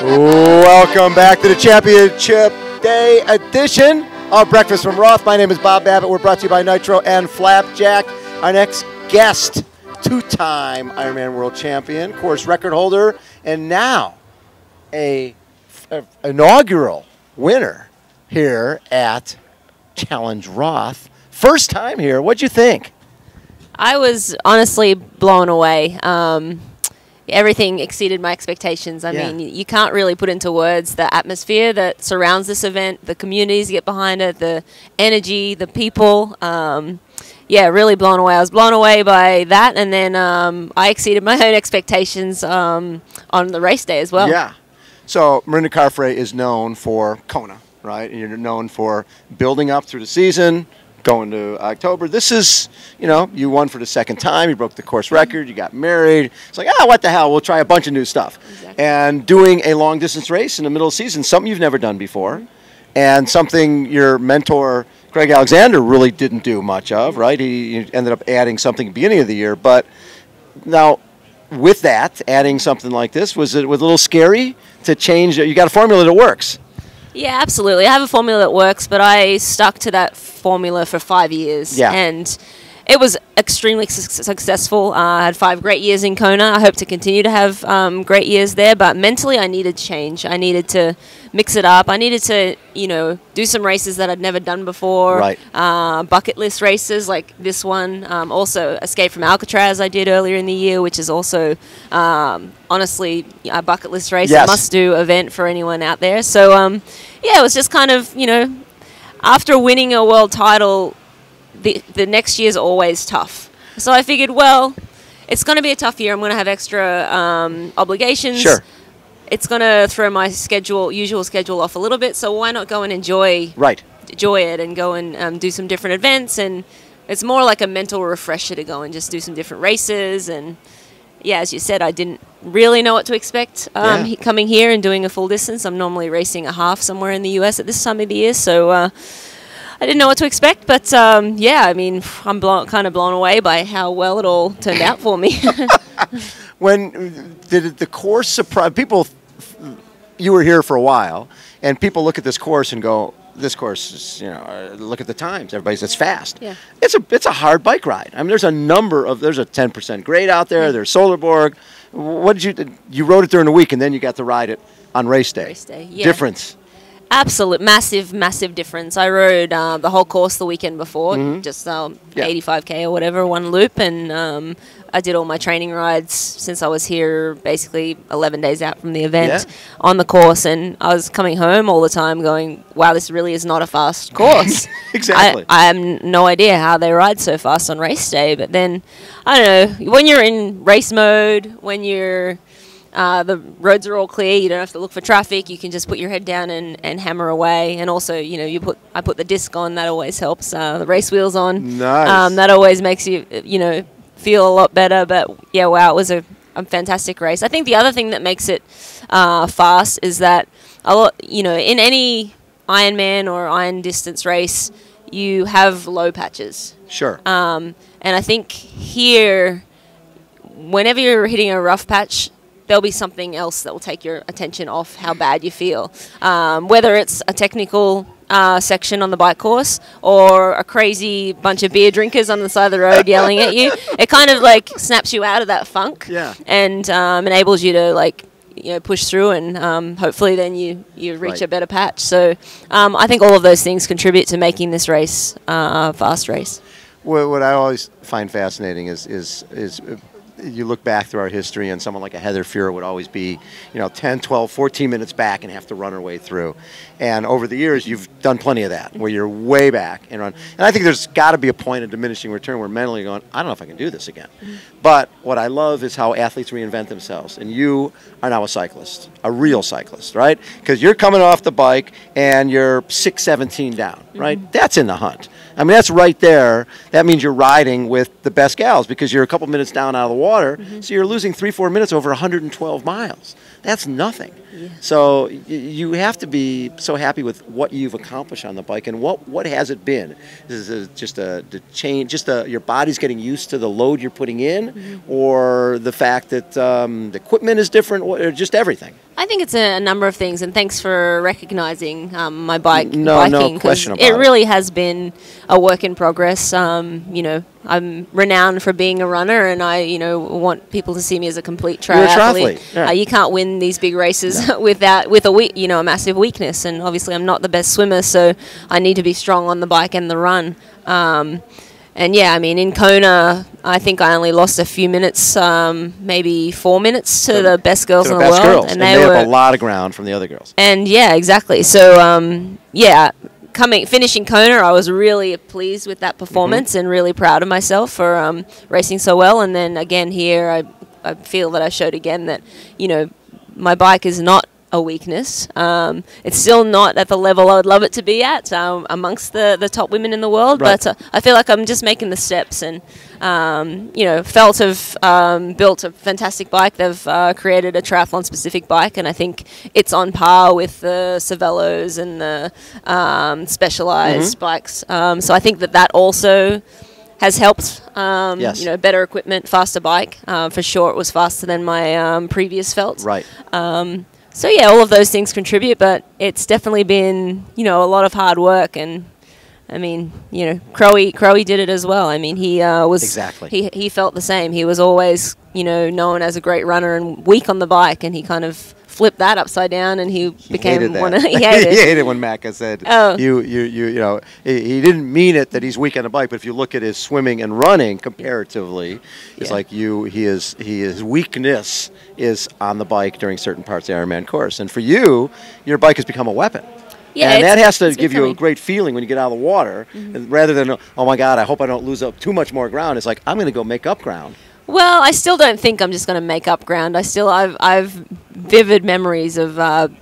Welcome back to the Championship Day edition of Breakfast from Roth. My name is Bob Babbitt. We're brought to you by Nitro and Flapjack. Our next guest, two-time Ironman World Champion, course record holder, and now a inaugural winner here at Challenge Roth. First time here. What'd you think? I was honestly blown away. Everything exceeded my expectations. I mean, you can't really put into words the atmosphere that surrounds this event, the communities get behind it, the energy, the people. Yeah, really blown away. I was blown away by that, and then I exceeded my own expectations on the race day as well. Yeah. So Mirinda Carfrae is known for Kona, right? And you're known for building up through the season, going to October. This is, you know, you won for the second time. You broke the course record. You got married. It's like, what the hell? We'll try a bunch of new stuff. Exactly. And doing a long-distance race in the middle of the season, something you've never done before, and something your mentor, Greg Alexander, really didn't do much of, right? He ended up adding something at the beginning of the year. But now, with that, adding something like this, was it a little scary to change? You got a formula that works. Yeah, absolutely. I have a formula that works, but I stuck to that formula for 5 years. Yeah. And it was extremely successful. I had 5 great years in Kona. I hope to continue to have great years there, but mentally I needed change. I needed to mix it up. I needed to, you know, do some races that I'd never done before. Right. Bucket list races like this one. Also, Escape from Alcatraz I did earlier in the year, which is also, honestly, a bucket list race. Yes. A must-do event for anyone out there. So, yeah, it was just kind of, you know, after winning a world title, the next year's always tough. So I figured, well, it's going to be a tough year. I'm going to have extra obligations. Sure. It's going to throw my usual schedule off a little bit. So why not go and enjoy it and go and do some different events? And it's more like a mental refresher to go and just do some different races. And yeah, as you said, I didn't really know what to expect coming here and doing a full distance. I'm normally racing a half somewhere in the US at this time of the year. So I didn't know what to expect, but yeah, I mean, I'm kind of blown away by how well it all turned out for me. When did the course surprise people? You were here for a while, and people look at this course and go, "This course is, you know, look at the times. Everybody says it's fast. Yeah. It's a hard bike ride. I mean, there's a 10% grade out there. There's Solarborg. What did you rode it during the week, and then you got to ride it on race day? Race day, yeah. Difference. Absolute massive difference. I rode the whole course the weekend before, just 85K or whatever, one loop, and I did all my training rides since I was here basically 11 days out from the event on the course, and I was coming home all the time going, wow, this really is not a fast course. Exactly. I have no idea how they ride so fast on race day, but then, I don't know, when you're in race mode, when you're the roads are all clear. You don't have to look for traffic. You can just put your head down and hammer away. And also, you know, I put the disc on. That always helps. The race wheels on. Nice. That always makes you, you know, feel a lot better. But yeah, wow, it was a fantastic race. I think the other thing that makes it fast is that you know, in any Ironman or Iron distance race, you have low patches. Sure. And I think here, whenever you're hitting a rough patch, there'll be something else that will take your attention off how bad you feel. Whether it's a technical section on the bike course or a crazy bunch of beer drinkers on the side of the road yelling at you, it kind of like snaps you out of that funk and enables you to, like, you know, push through, and hopefully then you reach a better patch. So I think all of those things contribute to making this race a fast race. What I always find fascinating is you look back through our history, and someone like a Heather Fuhr would always be, you know, 10, 12, 14 minutes back and have to run her way through. And over the years, you've done plenty of that, where you're way back and run. And I think there's got to be a point of diminishing return where mentally you're going, I don't know if I can do this again. But what I love is how athletes reinvent themselves. And you are now a cyclist, a real cyclist, right? Because you're coming off the bike and you're 6:17 down, right? That's in the hunt. I mean, that's right there. That means you're riding with the best gals because you're a couple minutes down out of the water. So you're losing 3-4 minutes over 112 miles. That's nothing. Yeah. So you have to be so happy with what you've accomplished on the bike. And what has it been? Is it just the change, your body's getting used to the load you're putting in, or the fact that the equipment is different, or just everything? I think it's a number of things, and thanks for recognizing my biking. No question about it. It really has been a work in progress. You know, I'm renowned for being a runner, and I, you know, want people to see me as a complete triathlete. You're a triathlete. Yeah. You can't win these big races with a massive weakness, and obviously I'm not the best swimmer, so I need to be strong on the bike and the run. And yeah, I mean, in Kona, I think I only lost a few minutes, maybe 4 minutes to the best girls in the world. And they have a lot of ground from the other girls. And yeah, exactly. So, yeah, finishing Kona, I was really pleased with that performance and really proud of myself for racing so well. And then again here, I feel that I showed again that, you know, my bike is not a weakness. It's still not at the level I would love it to be at amongst the top women in the world, right. but I feel like I'm just making the steps, and you know, Felt have built a fantastic bike. They've created a triathlon specific bike, and I think it's on par with the Cervelos and the Specialized bikes. So I think that also has helped. Yes. You know, better equipment, faster bike. For sure, it was faster than my previous Felt. Right. So yeah, all of those things contribute, but it's definitely been, you know, a lot of hard work. And I mean, you know, Crowe did it as well. I mean, he was exactly. He felt the same. He was always, you know, known as a great runner and weak on the bike, and he kind of flipped that upside down, and he became one. He hated when Macca said, "Oh, you know." He didn't mean it that he's weak on the bike, but if you look at his swimming and running comparatively, it's like his weakness is on the bike during certain parts of the Ironman course, and for you, your bike has become a weapon. Yeah, and that has to give you a great feeling when you get out of the water, rather than, oh my God, I hope I don't lose up too much more ground. It's like, I'm going to go make up ground. Well, I still don't think I'm just going to make up ground. I've vivid memories of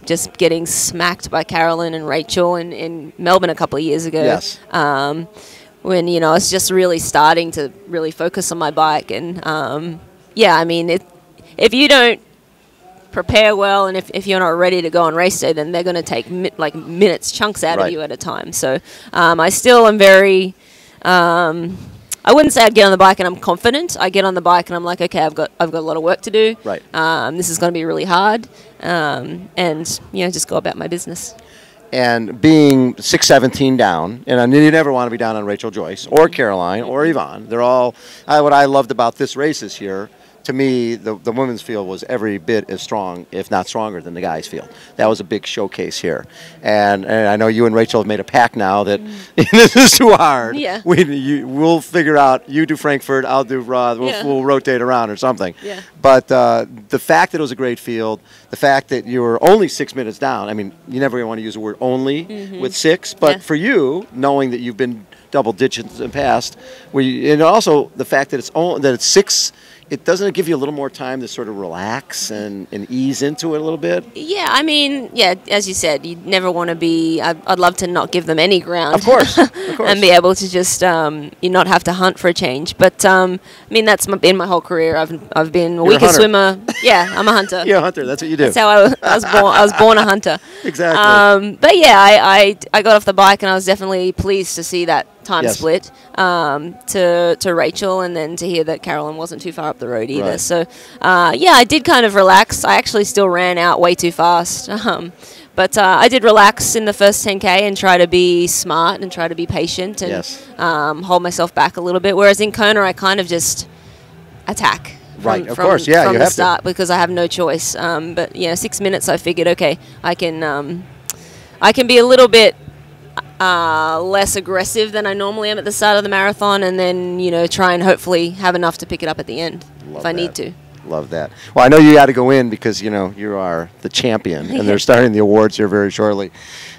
just getting smacked by Carolyn and Rachel in Melbourne a couple of years ago. Yes. When, you know, I was just really starting to really focus on my bike. And, yeah, I mean, if you don't prepare well, and if you're not ready to go on race day, then they're going to take chunks out of you at a time. So I still am very... I wouldn't say I'd get on the bike and I'm confident. I get on the bike and I'm like, okay, I've got a lot of work to do. Right. This is going to be really hard, and you know, just go about my business. And being 6:17 down, and you never want to be down on Rachel Joyce or Caroline or Yvonne. They're all. What I loved about this race this year, to me, the women's field was every bit as strong, if not stronger, than the guys' field. That was a big showcase here. And I know you and Rachel have made a pact now that this is too hard. Yeah. We'll figure out, you do Frankfurt, I'll do Roth, we'll rotate around or something. Yeah. But the fact that it was a great field, the fact that you were only 6 minutes down, I mean, you never want to use the word only with 6, but for you, knowing that you've been double digits in the past, and also the fact that it's 6, it doesn't give you a little more time to sort of relax and ease into it a little bit? Yeah, I mean, yeah, as you said, you never want to be... I'd love to not give them any ground. Of course, and be able to just you not have to hunt for a change. But, I mean, that's been my whole career. I've been a weaker swimmer. Yeah, I'm a hunter. You're a hunter. That's what you do. That's how I was born. I was born a hunter. Exactly. But, yeah, I got off the bike and I was definitely pleased to see that time split to Rachel, and then to hear that Carolyn wasn't too far up the road either. Right. So, yeah, I did kind of relax. I actually still ran out way too fast. But I did relax in the first 10K and try to be smart and try to be patient and hold myself back a little bit. Whereas in Kona, I kind of just attack. Right, of course, yeah, from you the have start, because I have no choice. But, you know, 6 minutes, I figured, okay, I can be a little bit less aggressive than I normally am at the start of the marathon, and then, you know, try and hopefully have enough to pick it up at the end if I need to. Love that. Well, I know you got to go in because, you know, you are the champion, and they're starting the awards here very shortly.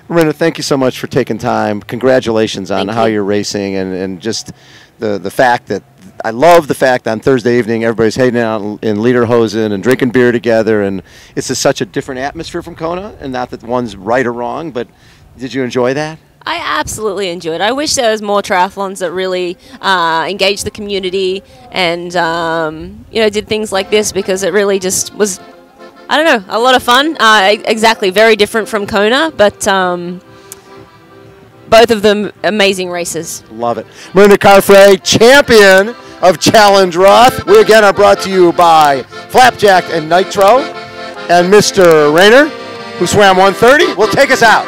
Mirinda, thank you so much for taking time. Congratulations on how you're racing, and just the fact that I love the fact that on Thursday evening everybody's hanging out in lederhosen and drinking beer together, and it's just such a different atmosphere from Kona, and not that one's right or wrong, but did you enjoy that? I absolutely enjoyed it. I wish there was more triathlons that really engaged the community and, you know, did things like this, because it really just was, I don't know, a lot of fun. Exactly, very different from Kona, but both of them amazing races. Love it. Mirinda Carfrae, champion of Challenge Roth. We again are brought to you by Flapjack and Nitro. And Mr. Rayner, who swam 1:30, will take us out.